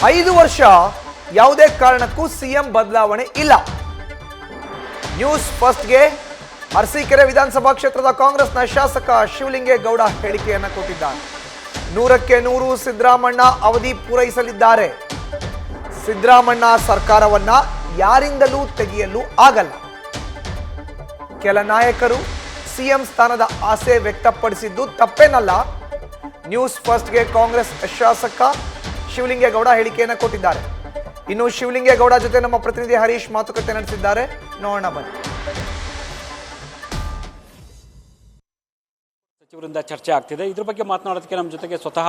5 ವರ್ಷ ಯಾವುದೇ ಕಾರಣಕ್ಕೂ ಸಿಎಂ ಬದಲಾವಣೆ ಇಲ್ಲ. ನ್ಯೂಸ್ ಫಸ್ಟ್ಗೆ ಅರಸೀಕೆರೆ ವಿಧಾನಸಭಾ ಕ್ಷೇತ್ರದ ಕಾಂಗ್ರೆಸ್ನ ಶಾಸಕ ಶಿವಲಿಂಗೇಗೌಡ ಹೇಳಿಕೆಯನ್ನು ಕೊಟ್ಟಿದ್ದಾರೆ. 100ಕ್ಕೆ 100 ಸಿದ್ದರಾಮಣ್ಣ ಅವಧಿ ಪೂರೈಸಲಿದ್ದಾರೆ. ಸಿದ್ದರಾಮಣ್ಣ ಸರ್ಕಾರವನ್ನ ಯಾರಿಂದಲೂ ತೆಗೆಯಲು ಆಗಲ್ಲ. ಕೆಲ ನಾಯಕರು ಸಿಎಂ ಸ್ಥಾನದ ಆಸೆ ವ್ಯಕ್ತಪಡಿಸಿದ್ದು ತಪ್ಪೇನಲ್ಲ. ನ್ಯೂಸ್ ಫಸ್ಟ್ಗೆ ಕಾಂಗ್ರೆಸ್ ಶಾಸಕ ಶಿವಲಿಂಗೇಗೌಡ ಹೇಳಿಕೆಯನ್ನು ಕೊಟ್ಟಿದ್ದಾರೆ. ಇನ್ನು ಶಿವಲಿಂಗೇಗೌಡ ಜೊತೆ ನಮ್ಮ ಪ್ರತಿನಿಧಿ ಹರೀಶ್ ಮಾತುಕತೆ ನಡೆಸಿದ್ದಾರೆ. ನೋಡೋಣ ಬನ್ನಿ. ಸಚಿವರಿಂದ ಚರ್ಚೆ ಆಗ್ತಿದೆ. ಇದ್ರ ಬಗ್ಗೆ ಮಾತನಾಡೋದಕ್ಕೆ ನಮ್ಮ ಜೊತೆಗೆ ಸ್ವತಃ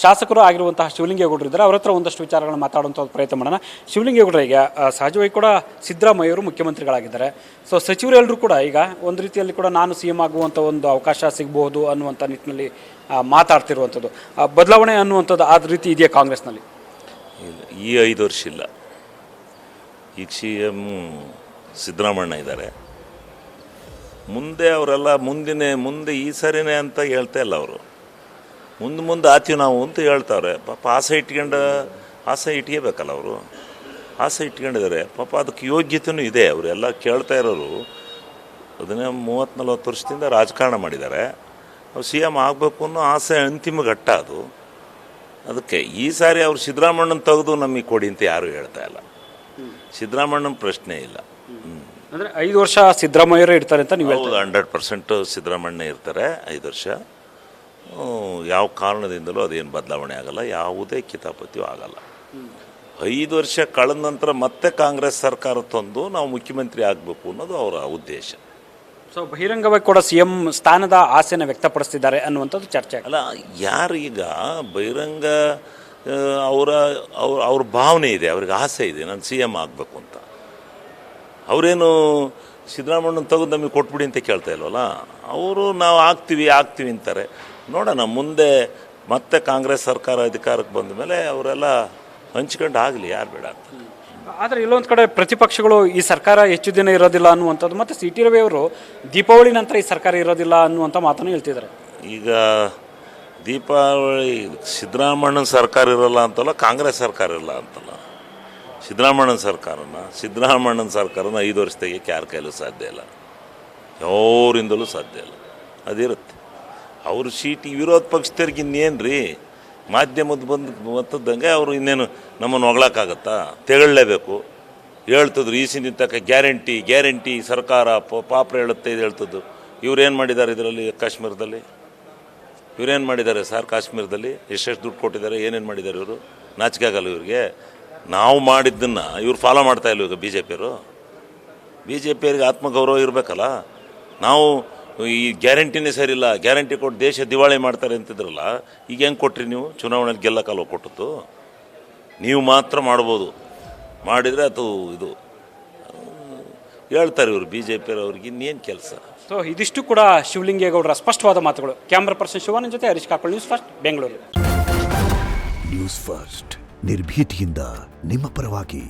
ಶಾಸಕರು ಆಗಿರುವಂತಹ ಶಿವಲಿಂಗೇಗೌಡರು ಇದ್ದಾರೆ. ಅವರ ಹತ್ರ ಒಂದಷ್ಟು ವಿಚಾರಗಳನ್ನು ಮಾತಾಡುವಂಥ ಪ್ರಯತ್ನ ಮಾಡೋಣ. ಶಿವಲಿಂಗೇಗೌಡರು, ಈಗ ಸಹಜವಾಗಿ ಕೂಡ ಸಿದ್ದರಾಮಯ್ಯವರು ಮುಖ್ಯಮಂತ್ರಿಗಳಾಗಿದ್ದಾರೆ. ಸೊ ಸಚಿವರೆಲ್ಲರೂ ಕೂಡ ಈಗ ಒಂದು ರೀತಿಯಲ್ಲಿ ಕೂಡ ನಾನು ಸಿ ಎಂ ಆಗುವಂಥ ಒಂದು ಅವಕಾಶ ಸಿಗಬಹುದು ಅನ್ನುವಂಥ ನಿಟ್ಟಿನಲ್ಲಿ ಮಾತಾಡ್ತಿರುವಂಥದ್ದು, ಬದಲಾವಣೆ ಅನ್ನುವಂಥದ್ದು ಆ ರೀತಿ ಇದೆಯಾ ಕಾಂಗ್ರೆಸ್ನಲ್ಲಿ? ಈ 5 ವರ್ಷ ಇಲ್ಲ. ಈಗ ಸಿ ಎಂ ಸಿದ್ದರಾಮಣ್ಣ ಇದ್ದಾರೆ. ಮುಂದೆ ಅವರೆಲ್ಲ ಮುಂದೆ ಈ ಸರಿನೇ ಅಂತ ಹೇಳ್ತಾ ಇಲ್ಲ. ಅವರು ಮುಂದೆ ಆತೀವಿ ನಾವು ಅಂತ ಹೇಳ್ತಾವ್ರೆ. ಪಾಪ ಆಸೆ ಇಟ್ಕೋಬೇಕಲ್ಲ. ಅವರು ಆಸೆ ಇಟ್ಕೊಂಡಿದ್ದಾರೆ. ಪಾಪ ಅದಕ್ಕೆ ಯೋಗ್ಯತೆಯೂ ಇದೆ. ಅವರೆಲ್ಲ ಕೇಳ್ತಾ ಇರೋರು ಅದನ್ನೇ 30-40 ವರ್ಷದಿಂದ ರಾಜಕಾರಣ ಮಾಡಿದ್ದಾರೆ. ಅವ್ರು ಸಿ ಎಂ ಆಗಬೇಕು ಅನ್ನೋ ಆಸೆ ಅಂತಿಮ ಘಟ್ಟ ಅದು. ಅದಕ್ಕೆ ಈ ಸಾರಿ ಅವ್ರು ಸಿದ್ದರಾಮಣ್ಣನ ತೆಗೆದು ನಮಗೆ ಕೊಡಿ ಅಂತ ಯಾರು ಹೇಳ್ತಾ ಇಲ್ಲ. ಸಿದ್ದರಾಮಣ್ಣನ ಪ್ರಶ್ನೆ ಇಲ್ಲ. ಅಂದರೆ 5 ವರ್ಷ ಸಿದ್ದರಾಮಯ್ಯರೇ ಇರ್ತಾರೆ ಅಂತ ನೀವು? 100% ಸಿದ್ದರಾಮಣ್ಣ ಇರ್ತಾರೆ 5 ವರ್ಷ. ಯಾವ ಕಾರಣದಿಂದಲೂ ಅದೇನು ಬದಲಾವಣೆ ಆಗಲ್ಲ. ಯಾವುದೇ ಕಿತಾಪತಿಯೂ ಆಗಲ್ಲ. 5 ವರ್ಷ ಕಳೆದ ನಂತರ ಮತ್ತೆ ಕಾಂಗ್ರೆಸ್ ಸರ್ಕಾರ ತಂದು ನಾವು ಮುಖ್ಯಮಂತ್ರಿ ಆಗಬೇಕು ಅನ್ನೋದು ಅವರ ಉದ್ದೇಶ. ಸೊ ಬಹಿರಂಗವಾಗಿ ಕೂಡ ಸಿ ಎಂ ಸ್ಥಾನದ ಆಸೆನ ವ್ಯಕ್ತಪಡಿಸ್ತಿದ್ದಾರೆ ಅನ್ನುವಂಥದ್ದು ಚರ್ಚೆ ಅಲ್ಲ. ಯಾರು ಈಗ ಬಹಿರಂಗ ಅವ್ರ ಭಾವನೆ ಇದೆ, ಅವ್ರಿಗೆ ಆಸೆ ಇದೆ ನಾನು ಸಿ ಎಂ ಆಗಬೇಕು ಅಂತ. ಅವರೇನು ಸಿದ್ದರಾಮಣ್ಣನ ತೆಗೆದು ನಮಗೆ ಕೊಟ್ಬಿಡಿ ಅಂತ ಕೇಳ್ತಾ ಇಲ್ವಲ್ಲ. ಅವರು ನಾವು ಆಗ್ತೀವಿ ಅಂತಾರೆ. ನೋಡೋಣ ಮುಂದೆ ಮತ್ತೆ ಕಾಂಗ್ರೆಸ್ ಸರ್ಕಾರ ಅಧಿಕಾರಕ್ಕೆ ಬಂದ ಮೇಲೆ ಅವರೆಲ್ಲ ಹಂಚ್ಕೊಂಡು ಆಗಲಿ, ಯಾರು ಬೇಡ ಅಂತ. ಆದರೆ ಇಲ್ಲೊಂದು ಕಡೆ ಪ್ರತಿಪಕ್ಷಗಳು ಈ ಸರ್ಕಾರ ಹೆಚ್ಚು ದಿನ ಇರೋದಿಲ್ಲ ಅನ್ನುವಂಥದ್ದು, ಮತ್ತು ಸಿ ಟಿ ರವಿ ಅವರು ದೀಪಾವಳಿ ನಂತರ ಈ ಸರ್ಕಾರ ಇರೋದಿಲ್ಲ ಅನ್ನುವಂಥ ಮಾತನ್ನು ಹೇಳ್ತಿದ್ದಾರೆ. ಈಗ ದೀಪಾವಳಿ ಸಿದ್ದರಾಮಣ್ಣನ ಸರ್ಕಾರ ಇರೋಲ್ಲ ಅಂತಲ್ಲ, ಕಾಂಗ್ರೆಸ್ ಸರ್ಕಾರ ಇರಲ್ಲ ಅಂತಲ್ಲ. ಸಿದ್ದರಾಮಣ್ಣನ ಸರ್ಕಾರನ 5 ವರ್ಷ ತೆಗಿಯೋಕ್ಕೆ ಯಾರ ಕೈಲೂ ಸಾಧ್ಯ ಇಲ್ಲ. ಯಾರಿಂದಲೂ ಸಾಧ್ಯ ಇಲ್ಲ. ಅದಿರುತ್ತೆ. ಅವರು ವಿರೋಧ ಪಕ್ಷದವ್ರಿಗೆ ಇನ್ನೇನು ರೀ, ಮಾಧ್ಯಮದ ಮತ್ತದಂಗೆ ಅವರು ಇನ್ನೇನು ನಮ್ಮನ್ನು ಹೊಗಳಕ್ಕಾಗತ್ತಾ? ತೆಗೊಳ್ಳೇಬೇಕು. ಹೇಳ್ತಿದ್ರು ಈಸಿನ ತಕ್ಕ ಗ್ಯಾರಂಟಿ ಸರ್ಕಾರ ಪಾಪ ಹೇಳುತ್ತೆ ಇದು ಹೇಳ್ತದ್ದು. ಇವ್ರೇನು ಮಾಡಿದ್ದಾರೆ ಇದರಲ್ಲಿ? ಕಾಶ್ಮೀರದಲ್ಲಿ ಇವ್ರೇನು ಮಾಡಿದ್ದಾರೆ ಸರ್? ಕಾಶ್ಮೀರದಲ್ಲಿ ಎಷ್ಟೆಷ್ಟು ದುಡ್ಡು ಕೊಟ್ಟಿದ್ದಾರೆ, ಏನೇನು ಮಾಡಿದ್ದಾರೆ ಇವರು? ನಾಚಿಕೆ ಆಗಲ್ಲ ಇವ್ರಿಗೆ? ನಾವು ಮಾಡಿದ್ದನ್ನು ಇವ್ರು ಫಾಲೋ ಮಾಡ್ತಾ ಇಲ್ಲ. ಈಗ ಬಿ ಜೆ ಪಿಯವ್ರಿಗೆ ಆತ್ಮಗೌರವ ಇರಬೇಕಲ್ಲ. ನಾವು ಈ ಗ್ಯಾರಂಟಿನೇ ಸರಿ ಇಲ್ಲ, ಗ್ಯಾರಂಟಿ ಕೊಟ್ಟು ದೇಶ ದಿವಾಳಿ ಮಾಡ್ತಾರೆ ಅಂತಿದ್ರಲ್ಲ, ಈಗ ಹೆಂಗೆ ಕೊಟ್ರಿ ನೀವು? ಚುನಾವಣೆಯಲ್ಲಿ ಗೆಲ್ಲಕ್ಕಲ್ವ ಕೊಟ್ಟದ್ದು? ನೀವು ಮಾತ್ರ ಮಾಡ್ಬೋದು, ಮಾಡಿದರೆ ಅದು ಇದು ಹೇಳ್ತಾರೆ ಇವರು ಬಿ ಜೆ ಪಿಯವ್ರಿಗೆ. ಇನ್ನೇನು ಕೆಲಸ? ಸೊ ಇದಿಷ್ಟು ಕೂಡ ಶಿವಲಿಂಗೇಗೌಡರ ಸ್ಪಷ್ಟವಾದ ಮಾತುಗಳು. ಕ್ಯಾಮ್ರಾ ಪರ್ಸನ್ ಶಿವಾನಂದ್ ಜೊತೆ Harish Kakal, news first, Bengaluru. News first ನಿರ್ಭೀತಿಯಿಂದ ನಿಮ್ಮ ಪರವಾಗಿ.